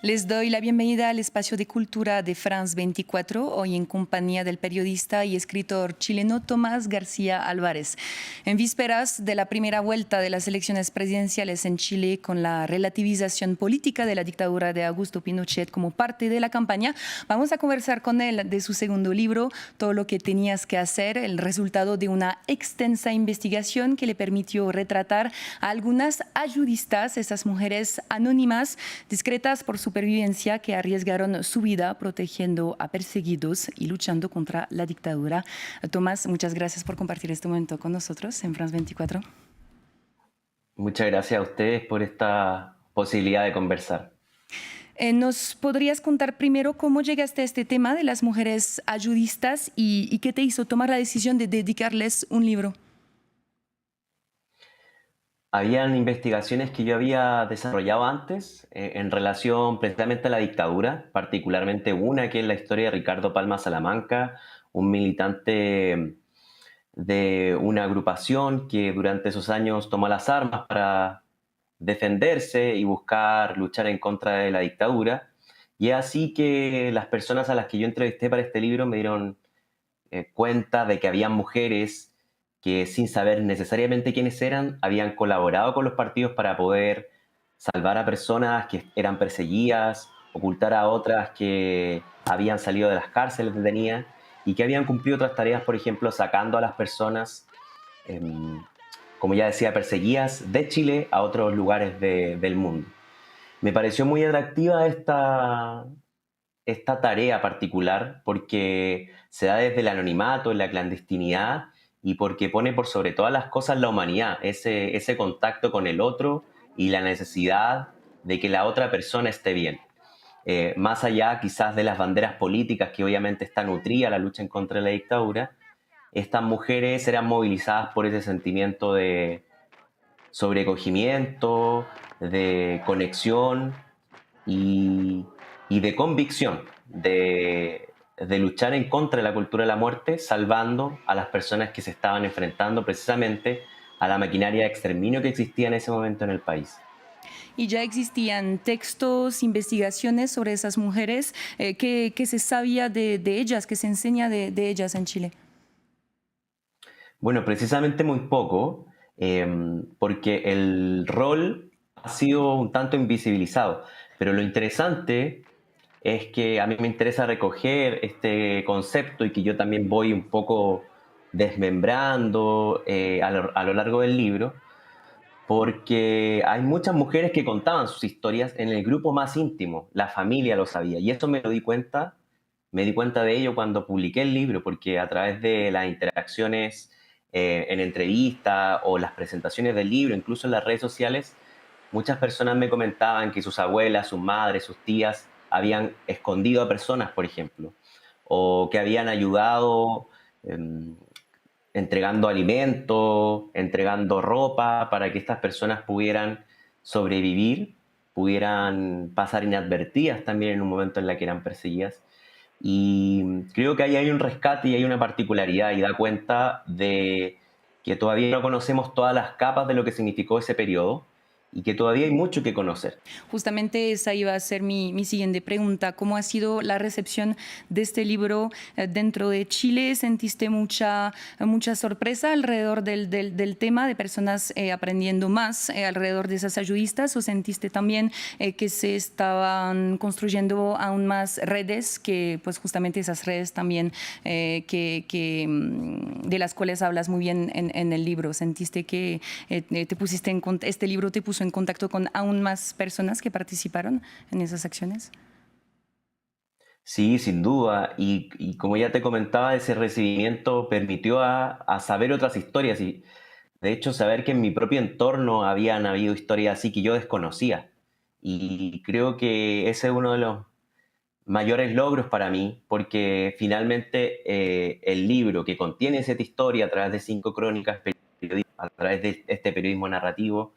Les doy la bienvenida al espacio de cultura de France 24, hoy en compañía del periodista y escritor chileno Tomás García Álvarez. En vísperas de la primera vuelta de las elecciones presidenciales en Chile, con la relativización política de la dictadura de Augusto Pinochet como parte de la campaña, vamos a conversar con él de su segundo libro, Todo lo que tenías que hacer, el resultado de una extensa investigación que le permitió retratar a algunas ayudistas, esas mujeres anónimas, discretas por supervivencia, que arriesgaron su vida protegiendo a perseguidos y luchando contra la dictadura. Tomás, muchas gracias por compartir este momento con nosotros en France 24. Muchas gracias a ustedes por esta posibilidad de conversar. ¿Nos podrías contar primero cómo llegaste a este tema de las mujeres ayudistas y qué te hizo tomar la decisión de dedicarles un libro? Habían investigaciones que yo había desarrollado antes en relación precisamente a la dictadura, particularmente una que es la historia de Ricardo Palma Salamanca, un militante de una agrupación que durante esos años tomó las armas para defenderse y buscar luchar en contra de la dictadura. Y es así que las personas a las que yo entrevisté para este libro me dieron cuenta de que había mujeres que, sin saber necesariamente quiénes eran, habían colaborado con los partidos para poder salvar a personas que eran perseguidas, ocultar a otras que habían salido de las cárceles detenidas y que habían cumplido otras tareas, por ejemplo, sacando a las personas, como ya decía, perseguidas de Chile a otros lugares del mundo. Me pareció muy atractiva esta tarea particular porque se da desde el anonimato, en la clandestinidad y porque pone por sobre todas las cosas la humanidad, ese contacto con el otro y la necesidad de que la otra persona esté bien. Más allá quizás de las banderas políticas que obviamente está nutrida la lucha en contra de la dictadura, estas mujeres eran movilizadas por ese sentimiento de sobrecogimiento, de conexión y, y de convicción, de luchar en contra de la cultura de la muerte, salvando a las personas que se estaban enfrentando precisamente a la maquinaria de exterminio que existía en ese momento en el país. Y ya existían textos, investigaciones sobre esas mujeres, que se sabía de ellas, que se enseña de ellas en Chile. Bueno, precisamente muy poco, porque el rol ha sido un tanto invisibilizado, pero lo interesante es que a mí me interesa recoger este concepto y que yo también voy un poco desmembrando a lo largo del libro, porque hay muchas mujeres que contaban sus historias en el grupo más íntimo, la familia lo sabía, y eso me di cuenta de ello cuando publiqué el libro, porque a través de las interacciones en entrevistas o las presentaciones del libro, incluso en las redes sociales, muchas personas me comentaban que sus abuelas, sus madres, sus tías habían escondido a personas, por ejemplo, o que habían ayudado entregando alimento, entregando ropa para que estas personas pudieran sobrevivir, pudieran pasar inadvertidas también en un momento en la que eran perseguidas. Y creo que ahí hay un rescate y hay una particularidad y da cuenta de que todavía no conocemos todas las capas de lo que significó ese periodo y que todavía hay mucho que conocer. Justamente esa iba a ser mi siguiente pregunta. ¿Cómo ha sido la recepción de este libro dentro de Chile? ¿Sentiste mucha sorpresa alrededor del tema de personas aprendiendo más alrededor de esas ayudistas? ¿O sentiste también que se estaban construyendo aún más redes, que pues justamente esas redes también de las cuales hablas muy bien en el libro? ¿Sentiste que este libro te puso en contacto con aún más personas que participaron en esas acciones? Sí, sin duda. Y como ya te comentaba, ese recibimiento permitió a saber otras historias y de hecho saber que en mi propio entorno habían habido historias así que yo desconocía. Y creo que ese es uno de los mayores logros para mí, porque finalmente el libro que contiene esa historia a través de 5 crónicas, a través de este periodismo narrativo,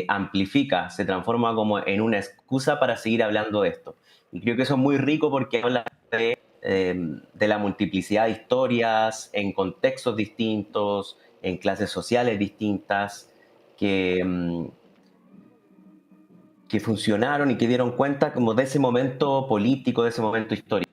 amplifica, se transforma como en una excusa para seguir hablando de esto. Y creo que eso es muy rico porque habla de la multiplicidad de historias en contextos distintos, en clases sociales distintas, que, que funcionaron y que dieron cuenta como de ese momento político, de ese momento histórico.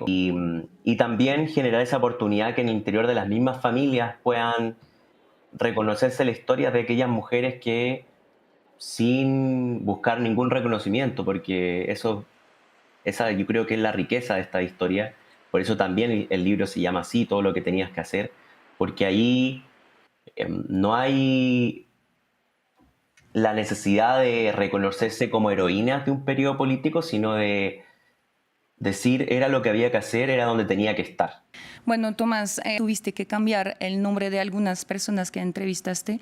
Y también generar esa oportunidad que en el interior de las mismas familias puedan reconocerse la historia de aquellas mujeres que sin buscar ningún reconocimiento, porque esa yo creo que es la riqueza de esta historia. Por eso también el libro se llama así, todo lo que tenías que hacer, porque ahí no hay la necesidad de reconocerse como heroínas de un periodo político, sino de decir era lo que había que hacer, era donde tenía que estar. Bueno, Tomás, tuviste que cambiar el nombre de algunas personas que entrevistaste.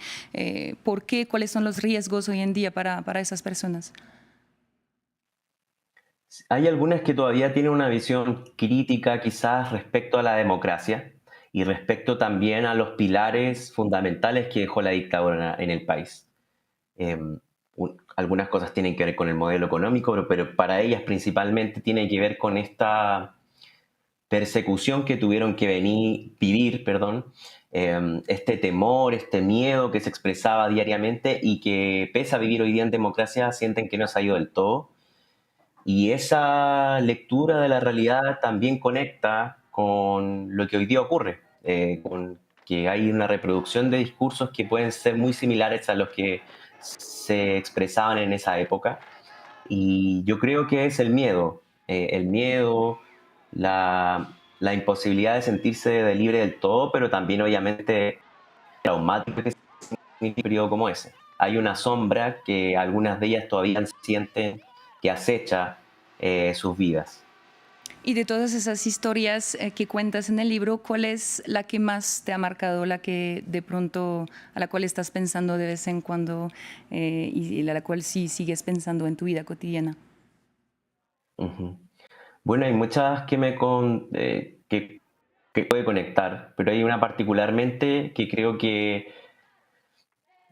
¿Por qué? ¿Cuáles son los riesgos hoy en día para esas personas? Hay algunas que todavía tienen una visión crítica quizás respecto a la democracia y respecto también a los pilares fundamentales que dejó la dictadura en el país. Eh, Algunas cosas tienen que ver con el modelo económico, pero para ellas principalmente tiene que ver con esta persecución que tuvieron que vivir, perdón, este temor, este miedo que se expresaba diariamente y que pese a vivir hoy día en democracia sienten que no se ha ido del todo. Y esa lectura de la realidad también conecta con lo que hoy día ocurre, con que hay una reproducción de discursos que pueden ser muy similares a los que se expresaban en esa época. Y yo creo que es el miedo, la imposibilidad de sentirse de libre del todo, pero también obviamente traumático que significa un periodo como ese. Hay una sombra que algunas de ellas todavía sienten que acecha sus vidas. Y de todas esas historias que cuentas en el libro, ¿cuál es la que más te ha marcado, la que de pronto a la cual estás pensando de vez en cuando y a la cual sí sigues pensando en tu vida cotidiana? Ujú. Bueno, hay muchas que puede conectar, pero hay una particularmente que creo que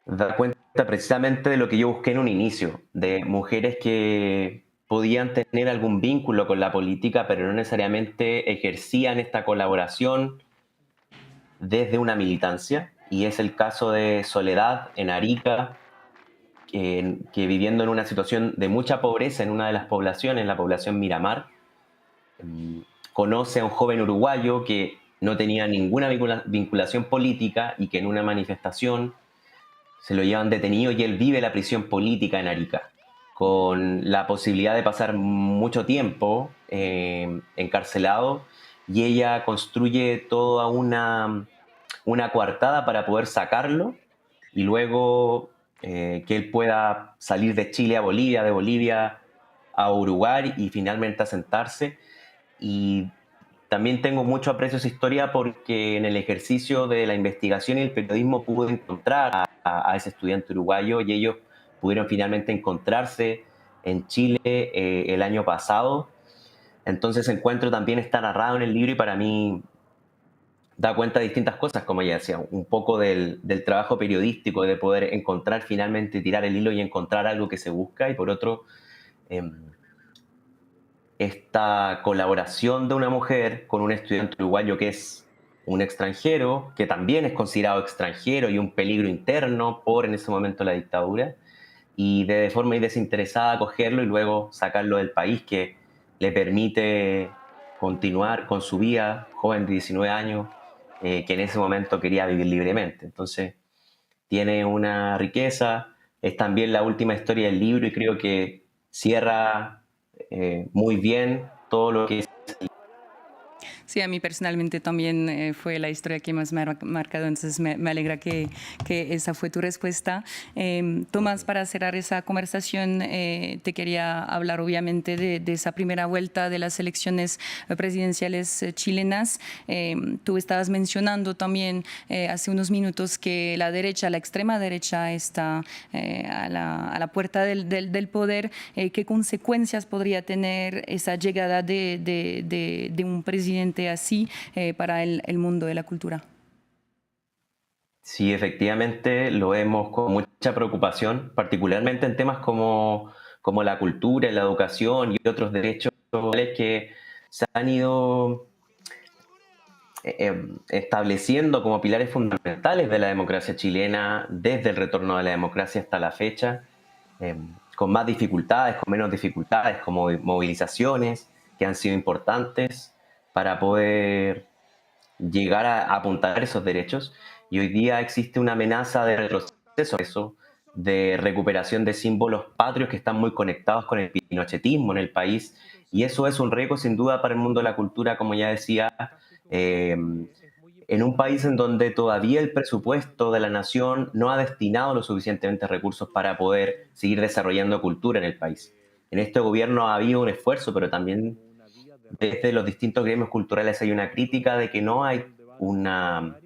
da cuenta precisamente de lo que yo busqué en un inicio, de mujeres que podían tener algún vínculo con la política, pero no necesariamente ejercían esta colaboración desde una militancia. Y es el caso de Soledad en Arica, que viviendo en una situación de mucha pobreza en una de las poblaciones, la población Miramar, mm, conoce a un joven uruguayo que no tenía ninguna vinculación política y que en una manifestación se lo llevan detenido y él vive la prisión política en Arica, con la posibilidad de pasar mucho tiempo encarcelado, y ella construye toda una coartada para poder sacarlo y luego que él pueda salir de Chile a Bolivia, de Bolivia a Uruguay y finalmente asentarse. Y también tengo mucho aprecio a esa historia porque en el ejercicio de la investigación y el periodismo pude encontrar a ese estudiante uruguayo y ellos pudieron finalmente encontrarse en Chile el año pasado. Entonces el encuentro también está narrado en el libro y para mí da cuenta de distintas cosas, como ya decía, un poco del trabajo periodístico, de poder encontrar finalmente, tirar el hilo y encontrar algo que se busca, y por otro, eh, esta colaboración de una mujer con un estudiante uruguayo que es un extranjero, que también es considerado extranjero y un peligro interno por en ese momento la dictadura, y de forma desinteresada acogerlo y luego sacarlo del país, que le permite continuar con su vida, joven de 19 años, que en ese momento quería vivir libremente. Entonces, tiene una riqueza, es también la última historia del libro y creo que cierra muy bien todo lo que es. Sí, a mí personalmente también fue la historia que más me ha marcado, entonces me alegra que esa fue tu respuesta. Tomás, para cerrar esa conversación, te quería hablar obviamente de esa primera vuelta de las elecciones presidenciales chilenas. Tú estabas mencionando también hace unos minutos que la derecha, la extrema derecha está a la puerta del poder. ¿Qué consecuencias podría tener esa llegada de un presidente así para el mundo de la cultura? Sí, efectivamente lo vemos con mucha preocupación, particularmente en temas como la cultura, la educación y otros derechos que se han ido estableciendo como pilares fundamentales de la democracia chilena desde el retorno de la democracia hasta la fecha. con más dificultades, con menos dificultades, como movilizaciones que han sido importantes para poder llegar a apuntar esos derechos. Y hoy día existe una amenaza de retroceso, eso, de recuperación de símbolos patrios que están muy conectados con el pinochetismo en el país. Y eso es un riesgo sin duda para el mundo de la cultura, como ya decía, eh, en un país en donde todavía el presupuesto de la nación no ha destinado los suficientemente recursos para poder seguir desarrollando cultura en el país. En este gobierno ha habido un esfuerzo, pero también desde los distintos gremios culturales hay una crítica de que no hay una,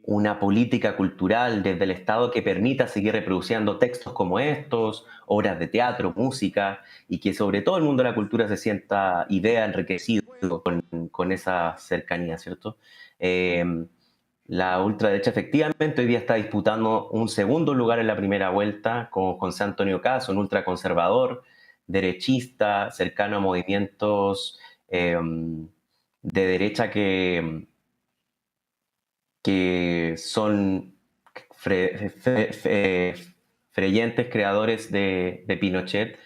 una política cultural desde el Estado que permita seguir reproduciendo textos como estos, obras de teatro, música, y que sobre todo el mundo de la cultura se sienta y vea enriquecido con esa cercanía, ¿cierto? Eh, la ultraderecha efectivamente hoy día está disputando un segundo lugar en la primera vuelta con José Antonio Caz, un ultraconservador, derechista, cercano a movimientos de derecha que son creyentes creadores de Pinochet,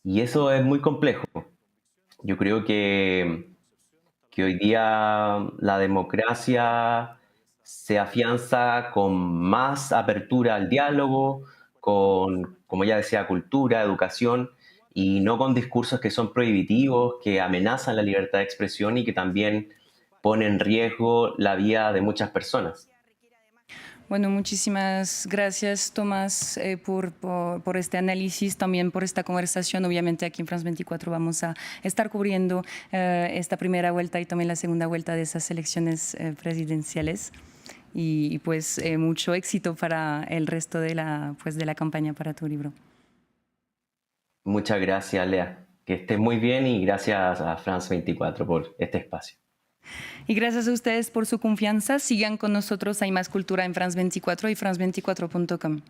y eso es muy complejo. Yo creo que hoy día la democracia se afianza con más apertura al diálogo, con, como ya decía, cultura, educación, y no con discursos que son prohibitivos, que amenazan la libertad de expresión y que también ponen en riesgo la vida de muchas personas. Bueno, muchísimas gracias, Tomás, por este análisis, también por esta conversación. Obviamente aquí en France 24 vamos a estar cubriendo esta primera vuelta y también la segunda vuelta de esas elecciones presidenciales. Y pues mucho éxito para el resto de la campaña para tu libro. Muchas gracias, Lea. Que estés muy bien y gracias a France 24 por este espacio. Y gracias a ustedes por su confianza. Sigan con nosotros. Hay más cultura en France 24 y france24.com.